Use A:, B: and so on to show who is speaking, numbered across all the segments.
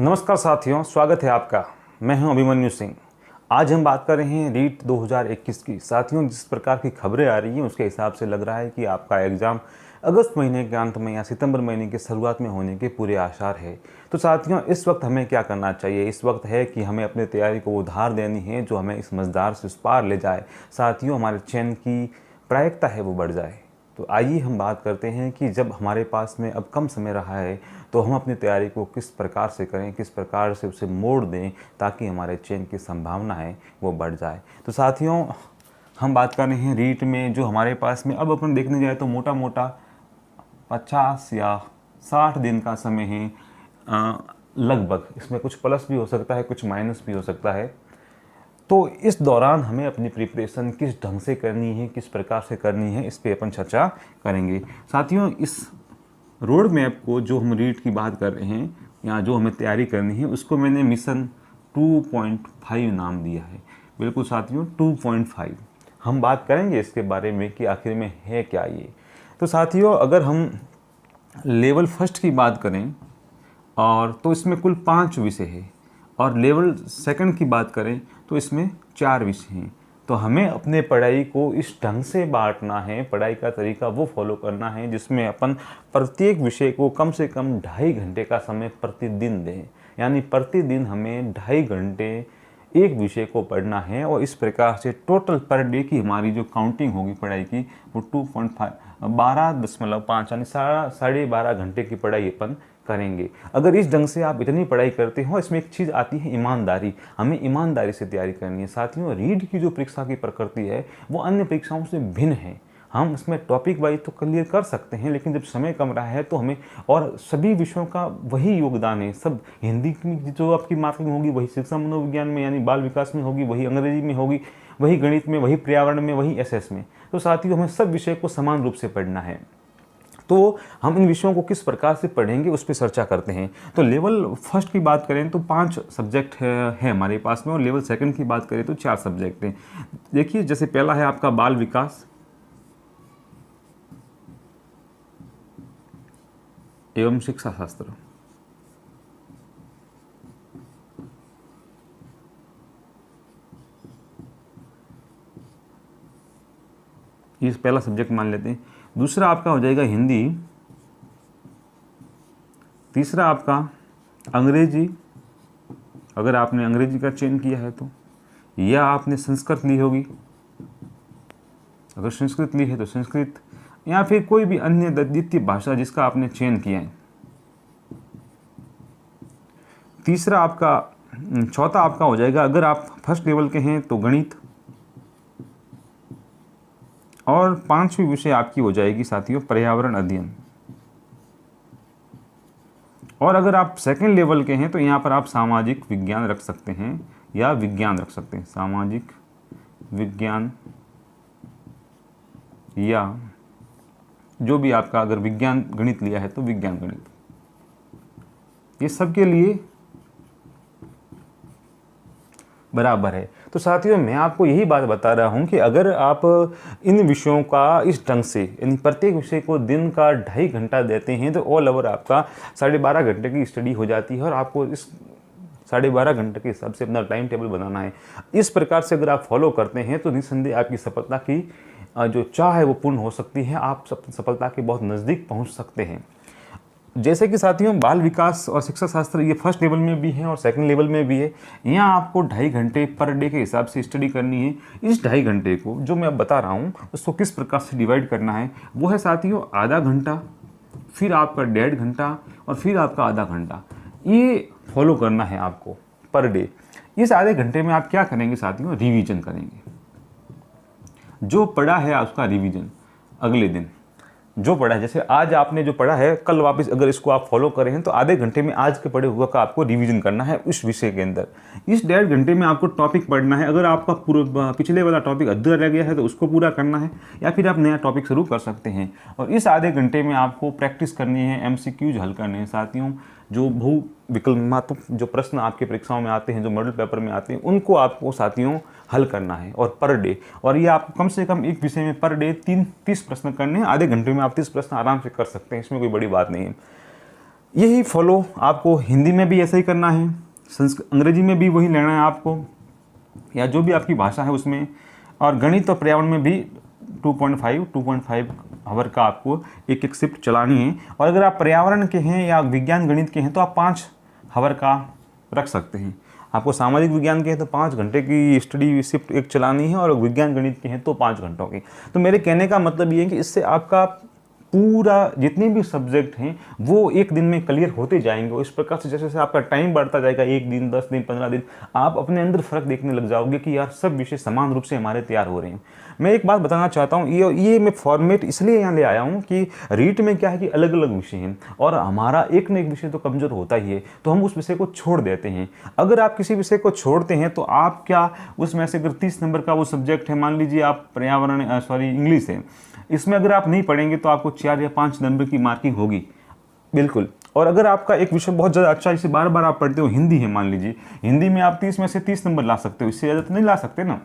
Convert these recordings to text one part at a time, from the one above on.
A: नमस्कार साथियों, स्वागत है आपका। मैं हूं अभिमन्यु सिंह। आज हम बात कर रहे हैं रीट 2021 की। साथियों, जिस प्रकार की खबरें आ रही हैं उसके हिसाब से लग रहा है कि आपका एग्ज़ाम अगस्त महीने के अंत में या सितंबर महीने की शुरुआत में होने के पूरे आसार है। तो साथियों, इस वक्त हमें क्या करना चाहिए? इस वक्त है कि हमें अपनी तैयारी को उधार देनी है जो हमें इस मझधार से उस पार ले जाए। साथियों, हमारे चयन की प्रायिकता है वो बढ़ जाए। तो आइए हम बात करते हैं कि जब हमारे पास में अब कम समय रहा है तो हम अपनी तैयारी को किस प्रकार से करें, किस प्रकार से उसे मोड़ दें ताकि हमारे चयन की संभावना है वो बढ़ जाए। तो साथियों, हम बात कर रहे हैं रीट में जो हमारे पास में अब अपन देखने जाए तो मोटा मोटा 50 या 60 दिन का समय है लगभग। इसमें कुछ प्लस भी हो सकता है, कुछ माइनस भी हो सकता है। तो इस दौरान हमें अपनी प्रिपरेशन किस ढंग से करनी है, किस प्रकार से करनी है, इस पे अपन चर्चा करेंगे। साथियों, इस रोड मैप को जो हम रीट की बात कर रहे हैं या जो हमें तैयारी करनी है उसको मैंने मिशन 2.5 नाम दिया है। बिल्कुल साथियों, 2.5। हम बात करेंगे इसके बारे में कि आखिर में है क्या ये। तो साथियों, अगर हम लेवल फर्स्ट की बात करें और तो इसमें कुल 5 विषय है और लेवल सेकंड की बात करें तो इसमें 4 विषय हैं। तो हमें अपने पढ़ाई को इस ढंग से बांटना है, पढ़ाई का तरीका वो फॉलो करना है जिसमें अपन प्रत्येक विषय को कम से कम 2.5 घंटे का समय प्रतिदिन दें। यानी प्रतिदिन हमें 2.5 घंटे एक विषय को पढ़ना है और इस प्रकार से टोटल पर डे की हमारी जो काउंटिंग होगी पढ़ाई की वो 12.5 यानी 12.5 घंटे की पढ़ाई अपन करेंगे। अगर इस ढंग से आप इतनी पढ़ाई करते हो, इसमें एक चीज़ आती है ईमानदारी। हमें ईमानदारी से तैयारी करनी है। साथियों, रीट की जो परीक्षा की प्रकृति है वो अन्य परीक्षाओं से भिन्न है। हम इसमें टॉपिक वाइज तो क्लियर कर सकते हैं, लेकिन जब समय कम रहा है तो हमें और सभी विषयों का वही योगदान है। सब हिंदी की जो आपकी मार्किंग होगी वही शिक्षा मनोविज्ञान में यानी बाल विकास में होगी, वही अंग्रेजी में होगी, वही गणित में, वही पर्यावरण में, वही एसएस में। तो साथियों, हमें सब विषय को समान रूप से पढ़ना है। तो हम इन विषयों को किस प्रकार से पढ़ेंगे उस पर चर्चा करते हैं। तो लेवल फर्स्ट की बात करें तो 5 सब्जेक्ट है हमारे पास में और लेवल सेकंड की बात करें तो 4 सब्जेक्ट हैं। देखिए, जैसे पहला है आपका बाल विकास एवं शिक्षा शास्त्र। ये पहला सब्जेक्ट मान लेते हैं। दूसरा आपका हो जाएगा हिंदी। तीसरा आपका अंग्रेजी, अगर आपने अंग्रेजी का चयन किया है तो, या आपने संस्कृत ली होगी, अगर संस्कृत ली है तो संस्कृत, या फिर कोई भी अन्य द्वितीय भाषा जिसका आपने चयन किया है। तीसरा आपका चौथा आपका हो जाएगा, अगर आप फर्स्ट लेवल के हैं तो गणित, और 5वीं विषय आपकी हो जाएगी साथियों पर्यावरण अध्ययन। और अगर आप सेकंड लेवल के हैं तो यहाँ पर आप सामाजिक विज्ञान रख सकते हैं या विज्ञान रख सकते हैं, सामाजिक विज्ञान, या जो भी आपका अगर विज्ञान गणित लिया है तो विज्ञान गणित। ये सबके लिए बराबर है। तो साथियों, मैं आपको यही बात बता रहा हूँ कि अगर आप इन विषयों का इस ढंग से यानी प्रत्येक विषय को दिन का 2.5 घंटा देते हैं तो ऑल ओवर आपका 12.5 घंटे की स्टडी हो जाती है और आपको इस 12.5 घंटे के हिसाब से अपना टाइम टेबल बनाना है। इस प्रकार से अगर आप फॉलो करते हैं तो निस्संदेह आपकी सफलता की जो चाह है वो पूर्ण हो सकती है। आप सफलता के बहुत नज़दीक पहुँच सकते हैं। जैसे कि साथियों, बाल विकास और शिक्षा शास्त्र ये फर्स्ट लेवल में भी है और सेकंड लेवल में भी है। यहाँ आपको 2.5 घंटे पर डे के हिसाब से स्टडी करनी है। इस 2.5 घंटे को जो मैं अब बता रहा हूँ उसको किस प्रकार से डिवाइड करना है वो है साथियों आधा घंटा, फिर आपका 1.5 घंटा और फिर आपका आधा घंटा। ये फॉलो करना है आपको पर डे। इस आधे घंटे में आप क्या करेंगे साथियों? रिविज़न करेंगे। जो पढ़ा है उसका रिविज़न अगले दिन जो पढ़ा है, जैसे आज आपने जो पढ़ा है कल वापस अगर इसको आप फॉलो करें हैं तो आधे घंटे में आज के पढ़े हुआ का आपको रिवीजन करना है उस विषय के अंदर। इस 1.5 घंटे में आपको टॉपिक पढ़ना है। अगर आपका पूरा पिछले वाला टॉपिक अधूरा रह गया है तो उसको पूरा करना है या फिर आप नया टॉपिक शुरू कर सकते हैं। और इस आधे घंटे में आपको प्रैक्टिस करनी है, MCQs हल करने हैं साथियों। जो बहु विकल्पात्मक जो प्रश्न आपके परीक्षाओं में आते हैं, जो मॉडल पेपर में आते हैं, उनको आपको साथियों हल करना है और पर डे। और ये आप कम से कम एक विषय में पर डे 30 प्रश्न करने हैं। आधे घंटे में आप 30 प्रश्न आराम से कर सकते हैं, इसमें कोई बड़ी बात नहीं है। यही फॉलो आपको हिंदी में भी ऐसा ही करना है, अंग्रेजी में भी वही लेना है आपको, या जो भी आपकी भाषा है उसमें, और गणित और पर्यावरण में भी 2.5 आवर का आपको एक एक शिफ्ट चलानी है। और अगर आप पर्यावरण के हैं या विज्ञान गणित के हैं तो आप 5 आवर का रख सकते हैं। आपको सामाजिक विज्ञान के हैं तो 5 घंटे की स्टडी शिफ्ट एक चलानी है, और विज्ञान गणित के हैं तो 5 घंटों की। तो मेरे कहने का मतलब ये है कि इससे आपका पूरा जितने भी सब्जेक्ट हैं वो एक दिन में क्लियर होते जाएंगे। और इस प्रकार से जैसे जैसे आपका टाइम बढ़ता जाएगा, 1 दिन, 10 दिन, 15 दिन, आप अपने अंदर फर्क देखने लग जाओगे कि यार सब विषय समान रूप से हमारे तैयार हो रहे हैं। मैं एक बात बताना चाहता हूँ, ये मैं फॉर्मेट इसलिए यहाँ ले आया हूँ कि रीट में क्या है कि अलग अलग विषय हैं और हमारा एक न एक विषय तो कमज़ोर होता ही है, तो हम उस विषय को छोड़ देते हैं। अगर आप किसी विषय को छोड़ते हैं तो आप क्या उसमें से अगर 30 नंबर का वो सब्जेक्ट है, मान लीजिए आप पर्यावरण इंग्लिश है, इसमें अगर आप नहीं पढ़ेंगे तो आपको 4 या 5 नंबर की मार्किंग होगी बिल्कुल। और अगर आपका एक विषय बहुत ज़्यादा अच्छा, इसे बार बार आप पढ़ते हो, हिंदी है मान लीजिए, हिंदी में आप 30 में से 30 नंबर ला सकते हो, इससे ज़्यादा तो नहीं ला सकते ना,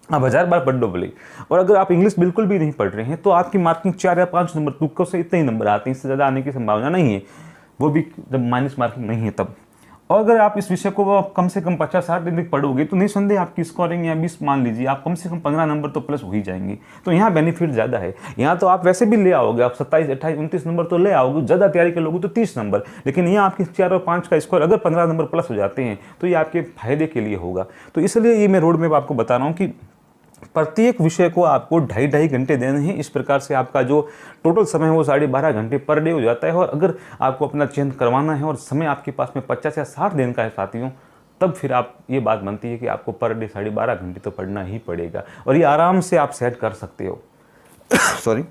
A: आप 1000 बार पढ़ लो भले। और अगर आप इंग्लिश बिल्कुल भी नहीं पढ़ रहे हैं तो आपकी मार्किंग 4 या 5 नंबर, तुक्कों से इतने ही नंबर आते हैं, इससे ज़्यादा आने की संभावना नहीं है, वो भी जब माइनस मार्किंग नहीं है तब। और अगर आप इस विषय को कम से कम 50-60 दिन तक पढ़ोगे तो निस्संदेह आपकी स्कोरिंग या 20 मान लीजिए, आप कम से कम 15 नंबर तो प्लस हो ही जाएंगे। तो यहाँ बेनिफिट ज़्यादा है। यहाँ तो आप वैसे भी ले आओगे, आप 27, 28, 29 नंबर तो ले आओगे, ज़्यादा तैयारी कर लोगे तो 30 नंबर, लेकिन यहाँ आपके 4 और 5 का स्कोर अगर 15 नंबर प्लस हो जाते हैं तो ये आपके फायदे के लिए होगा। तो इसलिए ये मैं रोड मैप आपको बता रहा हूँ कि प्रत्येक विषय को आपको 2.5 घंटे देने हैं। इस प्रकार से आपका जो टोटल समय है वो 12.5 घंटे पर डे हो जाता है। और अगर आपको अपना चयन करवाना है और समय आपके पास में 50 या 60 दिन का है साथियों, तब फिर आप ये बात बनती है कि आपको पर डे 12.5 घंटे तो पढ़ना ही पड़ेगा, और ये आराम से आप सेट कर सकते हो। सॉरी।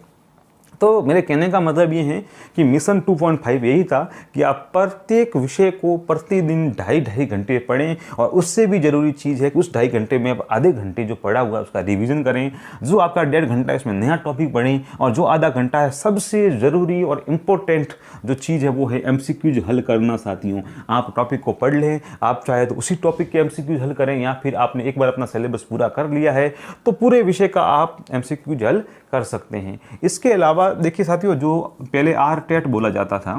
A: तो मेरे कहने का मतलब ये है कि मिशन 2.5 यही था कि आप प्रत्येक विषय को प्रतिदिन 2.5 घंटे पढ़ें, और उससे भी ज़रूरी चीज़ है कि उस 2.5 घंटे में आप आधे घंटे जो पढ़ा हुआ है उसका रिवीजन करें, जो आपका 1.5 घंटा है इसमें नया टॉपिक पढ़ें, और जो आधा घंटा है सबसे ज़रूरी और इम्पोर्टेंट जो चीज़ है वो है MCQs हल करना। साथियों, आप टॉपिक को पढ़ लें, आप चाहे तो उसी टॉपिक के MCQs हल करें, या फिर आपने एक बार अपना सिलेबस पूरा कर लिया है तो पूरे विषय का आप MCQs हल कर सकते हैं। इसके अलावा देखिए साथियों, जो पहले टेट बोला जाता था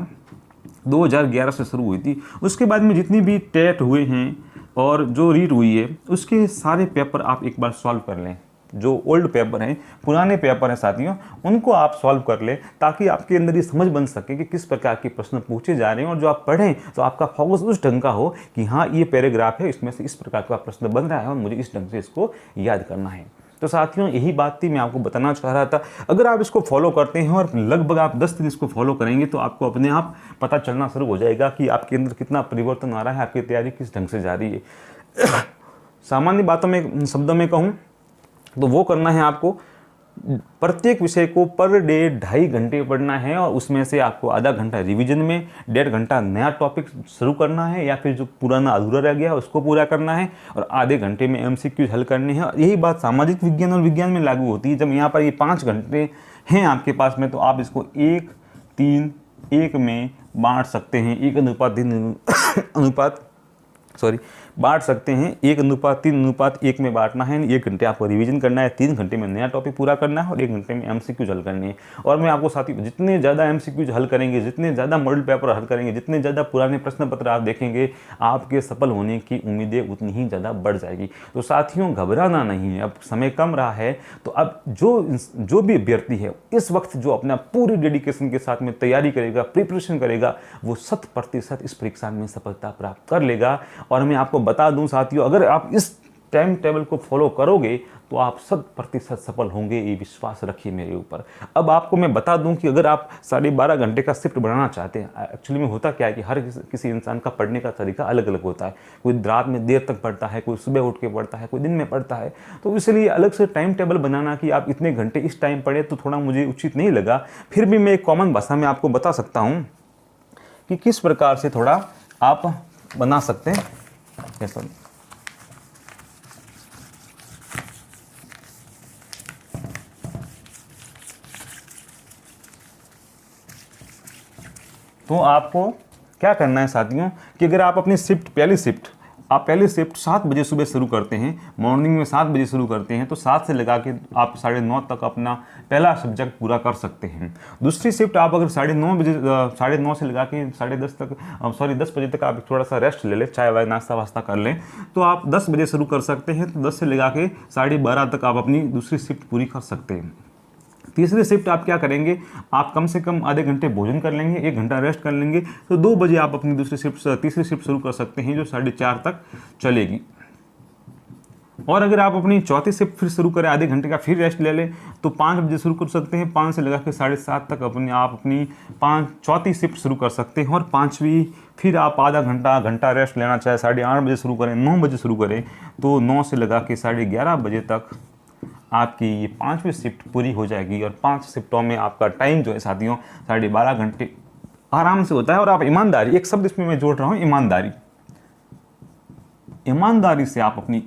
A: 2011 से शुरू हुई थी, उसके बाद में जितनी भी टेट हुए हैं और जो रीट हुई है उसके सारे पेपर आप एक बार सॉल्व कर लें। जो ओल्ड पेपर हैं, पुराने पेपर हैं साथियों, उनको आप सॉल्व कर लें ताकि आपके अंदर ये समझ बन सके कि किस प्रकार के प्रश्न पूछे जा रहे हैं, और जो आप पढ़ें तो आपका फोकस उस ढंग का हो कि हाँ ये पैराग्राफ है, इसमें से इस प्रकार का प्रश्न बन रहा है और मुझे इस ढंग से इसको याद करना है। तो साथियों यही बात थी, मैं आपको बताना चाह रहा था। अगर आप इसको फॉलो करते हैं और लगभग आप 10 दिन इसको फॉलो करेंगे तो आपको अपने आप पता चलना शुरू हो जाएगा कि आपके अंदर कितना परिवर्तन आ रहा है, आपकी तैयारी किस ढंग से जा रही है। सामान्य बातों में, शब्दों में कहूँ तो वो करना है आपको, प्रत्येक विषय को पर डे 2.5 घंटे पढ़ना है, और उसमें से आपको आधा घंटा रिवीजन में, 1.5 घंटा नया टॉपिक शुरू करना है, या फिर जो पुराना अधूरा रह गया उसको पूरा करना है, और आधे घंटे में MCQs हल करने हैं। और यही बात सामाजिक विज्ञान और विज्ञान में लागू होती है। जब यहाँ पर ये 5 घंटे हैं आपके पास में, तो आप इसको 1:3:1 में बांट सकते हैं, 1:3 बांट सकते हैं, 1:3:1 में बांटना है। 1 घंटे आपको रिवीजन करना है, 3 घंटे में नया टॉपिक पूरा करना है, और 1 घंटे में MCQs हल करनी है। और मैं आपको साथी, जितने ज़्यादा MCQs हल करेंगे, जितने ज़्यादा मॉडल पेपर हल करेंगे, जितने ज़्यादा पुराने प्रश्न पत्र आप देखेंगे, आपके सफल होने की उम्मीदें उतनी ही ज़्यादा बढ़ जाएगी। तो साथियों घबराना नहीं है, अब समय कम रहा है, तो अब जो भी अभ्यर्थी है इस वक्त जो अपना पूरी डेडिकेशन के साथ में तैयारी करेगा, प्रिपरेशन करेगा, वो 100% इस परीक्षा में सफलता प्राप्त कर लेगा। और मैं आपको बता दूं साथियों, अगर आप इस टाइम टेबल को फॉलो करोगे तो आप 100% सफल होंगे, ये विश्वास रखिए मेरे ऊपर। अब आपको मैं बता दूं कि अगर आप 12.5 घंटे का शिफ्ट बनाना चाहते हैं, एक्चुअली में होता क्या है कि हर किसी इंसान का पढ़ने का तरीका अलग अलग होता है। कोई रात में देर तक पढ़ता है, कोई सुबह उठ के पढ़ता है, कोई दिन में पढ़ता है। तो इसलिए अलग से टाइम टेबल बनाना कि आप इतने घंटे इस टाइम पढ़े तो थोड़ा मुझे उचित नहीं लगा। फिर भी मैं एक कॉमन भाषा में आपको बता सकता हूँ कि किस प्रकार से थोड़ा आप बना सकते हैं। तो आपको क्या करना है साथियों कि अगर आप अपनी शिफ्ट, पहली शिफ्ट आप पहले शिफ्ट 7 बजे सुबह शुरू करते हैं, मॉर्निंग में 7 बजे शुरू करते हैं, तो 7 से लगा के आप 9:30 तक अपना पहला सब्जेक्ट पूरा कर सकते हैं। दूसरी शिफ्ट आप अगर 9:30 से लगा के 10:30 तक 10 बजे तक आप थोड़ा सा रेस्ट ले लें, चाय वाय नाश्ता वास्ता कर लें, तो आप 10 बजे शुरू कर सकते हैं। तो 10 से लगा के 12:30 तक आप अपनी दूसरी शिफ्ट पूरी कर सकते हैं। तीसरी शिफ्ट आप क्या करेंगे, आप कम से कम आधे घंटे भोजन कर लेंगे, 1 घंटा रेस्ट कर लेंगे, तो 2 बजे आप अपनी तीसरी शिफ्ट शुरू कर सकते हैं, जो 4:30 तक चलेगी। और अगर आप अपनी चौथी शिफ्ट फिर शुरू करें, आधे घंटे का फिर रेस्ट ले लें, तो 5 बजे शुरू कर सकते हैं। 5 से लगा के 7:30 तक आप अपनी चौथी शिफ्ट शुरू कर सकते हैं। और 5वीं फिर आप आधा घंटा रेस्ट लेना चाहे, 8:30 बजे शुरू करें, 9 बजे शुरू करें, तो 9 से लगा के 11:30 बजे तक आपकी ये 5वीं शिफ्ट पूरी हो जाएगी। और 5 शिफ्टों में आपका टाइम जो है साथियों 12.5 घंटे आराम से होता है। और आप ईमानदारी, एक शब्द इसमें मैं जोड़ रहा हूँ, ईमानदारी से आप अपनी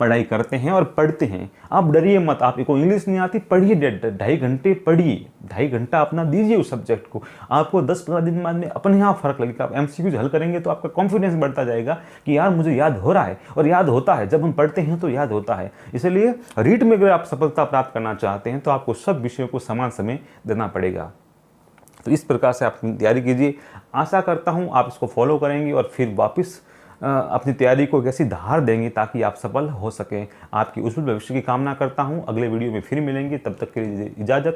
A: पढ़ाई करते हैं और पढ़ते हैं। आप डरिए मत, आपको इंग्लिश नहीं आती, पढ़िए, 2.5 घंटे पढ़िए, 2.5 घंटा अपना दीजिए उस सब्जेक्ट को। आपको 10-15 दिन बाद में अपने यहाँ फ़र्क लगेगा। आप MCQ हल करेंगे तो आपका कॉन्फिडेंस बढ़ता जाएगा कि यार मुझे याद हो रहा है, और याद होता है, जब हम पढ़ते हैं तो याद होता है। इसलिए रीट में अगर आप सफलता प्राप्त करना चाहते हैं तो आपको सब विषयों को समान समय देना पड़ेगा। तो इस प्रकार से आप अपनी तैयारी कीजिए। आशा करता हूँ आप इसको फॉलो करेंगे और फिर वापस अपनी तैयारी को कैसी धार देंगे ताकि आप सफल हो सकें। आपकी उज्जवल भविष्य की कामना करता हूं। अगले वीडियो में फिर मिलेंगे, तब तक के लिए इजाज़त।